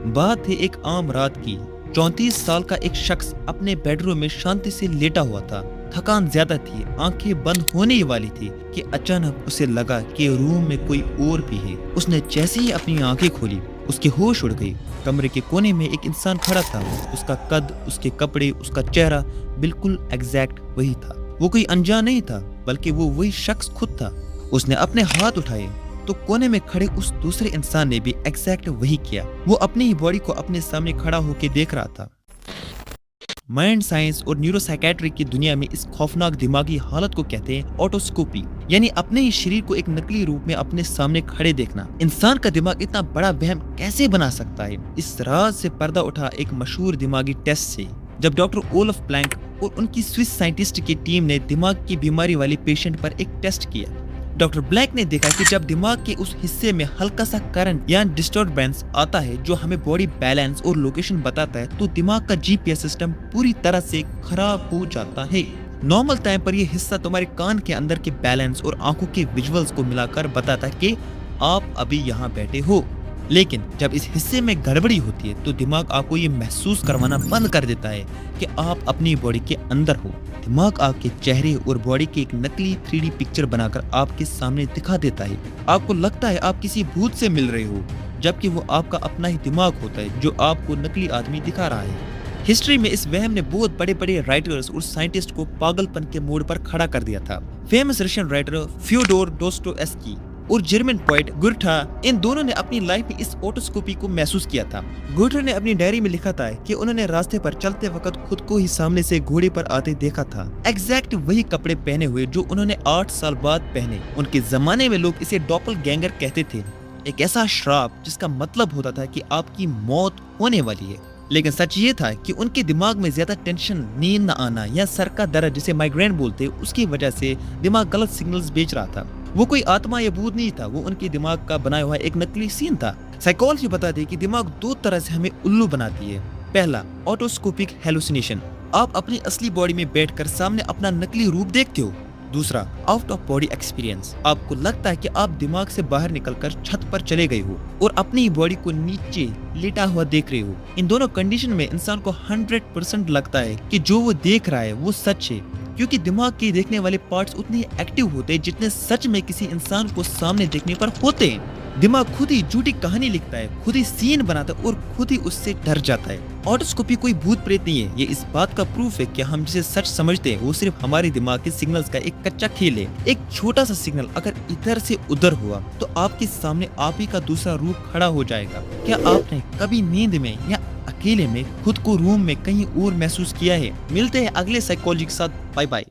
बात है एक आम रात की। 34 साल का एक शख्स अपने बेडरूम में शांति से लेटा हुआ था। थकान ज्यादा थी, आंखें बंद होने ही वाली थी कि अचानक उसे लगा कि रूम में कोई और भी है। उसने जैसे ही अपनी आंखें खोली, उसके होश उड़ गई। कमरे के कोने में एक इंसान खड़ा था। उसका कद, उसके कपड़े, उसका चेहरा बिल्कुल एग्जैक्ट वही था। वो कोई अनजान नहीं था, बल्कि वो वही शख्स खुद था। उसने अपने हाथ उठाए तो कोने में खड़े उस दूसरे इंसान ने भी एग्जैक्ट वही किया। वो अपनी ही बॉडी को अपने सामने खड़ा होकर देख रहा था। माइंड साइंस और न्यूरोसाइकेट्री की दुनिया में इस खौफनाक दिमागी हालत को कहते हैं ऑटोस्कोपी, यानी अपने ही शरीर को एक नकली रूप में अपने सामने खड़े देखना। इंसान का दिमाग इतना बड़ा वहम कैसे बना सकता है? इस राज से पर्दा उठा एक मशहूर दिमागी टेस्ट से, जब डॉक्टर ओलफ प्लैंक और उनकी स्विस साइंटिस्ट की टीम ने दिमाग की बीमारी वाली पेशेंट पर एक टेस्ट किया। डॉक्टर ब्लैक ने देखा कि जब दिमाग के उस हिस्से में हल्का सा करंट या डिस्टर्बेंस आता है जो हमें बॉडी बैलेंस और लोकेशन बताता है, तो दिमाग का जीपीएस सिस्टम पूरी तरह से खराब हो जाता है। नॉर्मल टाइम पर यह हिस्सा तुम्हारे कान के अंदर के बैलेंस और आंखों के विजुअल्स को मिलाकर बताता है कि आप अभी यहाँ बैठे हो। लेकिन जब इस हिस्से में गड़बड़ी होती है तो दिमाग आपको ये महसूस करवाना बंद कर देता है कि आप अपनी बॉडी के अंदर हो। दिमाग आपके चेहरे और बॉडी की एक नकली 3D पिक्चर बनाकर आपके सामने दिखा देता है। आपको लगता है आप किसी भूत से मिल रहे हो, जबकि वो आपका अपना ही दिमाग होता है जो आपको नकली आदमी दिखा रहा है। हिस्ट्री में इस वहम ने बहुत बड़े बड़े राइटर्स और साइंटिस्ट को पागलपन के मोड़ पर खड़ा कर दिया था। Famous Russian writer Fyodor Dostoevsky और जर्मन पोएट गुर्था, इन दोनों ने अपनी लाइफ में इस ऑटोस्कोपी को महसूस किया था। गुर्था ने अपनी डायरी में लिखा था कि उन्होंने रास्ते पर चलते वक्त खुद को ही सामने से घोड़े पर आते देखा था, एग्जैक्ट वही कपड़े पहने हुए जो उन्होंने 8 साल बाद पहने। उनके जमाने में लोग इसे डॉपलगैंगर कहते थे, एक ऐसा श्राप जिसका मतलब होता था कि आपकी मौत होने वाली है। लेकिन सच ये था कि उनके दिमाग में ज्यादा टेंशन, नींद न आना या सर का दर्द, जिसे माइग्रेन बोलते, उसकी वजह से दिमाग गलत सिग्नल्स भेज रहा था। वो कोई आत्मा या भूत नहीं था, वो उनके दिमाग का बनाया हुआ एक नकली सीन था। साइकोलॉजी बताती है कि दिमाग दो तरह से हमें उल्लू बनाती है। पहला, ऑटोस्कोपिक हेलुसिनेशन, आप अपनी असली बॉडी में बैठकर सामने अपना नकली रूप देखते हो। दूसरा, आउट ऑफ बॉडी एक्सपीरियंस, आपको लगता है कि आप दिमाग से बाहर निकलकर छत पर चले गए हो और अपनी बॉडी को नीचे लेटा हुआ देख रहे हो। इन दोनों कंडीशन में इंसान को 100% लगता है कि जो वो देख रहा है वो सच है, क्योंकि दिमाग के देखने वाले पार्ट्स उतने एक्टिव होते हैं जितने सच में किसी इंसान को सामने देखने पर होते हैं। दिमाग खुद ही झूठी कहानी लिखता है, खुद ही सीन बनाता है और खुद ही उससे डर जाता है। ऑटोस्कोपी कोई भूत प्रेत नहीं है, ये इस बात का प्रूफ है कि हम जिसे सच समझते हैं वो सिर्फ हमारे दिमाग के सिग्नल्स का एक कच्चा खेल है। एक छोटा सा सिग्नल अगर इधर से उधर हुआ तो आपके सामने आप ही का दूसरा रूप खड़ा हो जाएगा। क्या आपने कभी नींद में या अकेले में खुद को रूम में कहीं और महसूस किया है? मिलते हैं अगले साइकोलॉजी के साथ। Bye bye.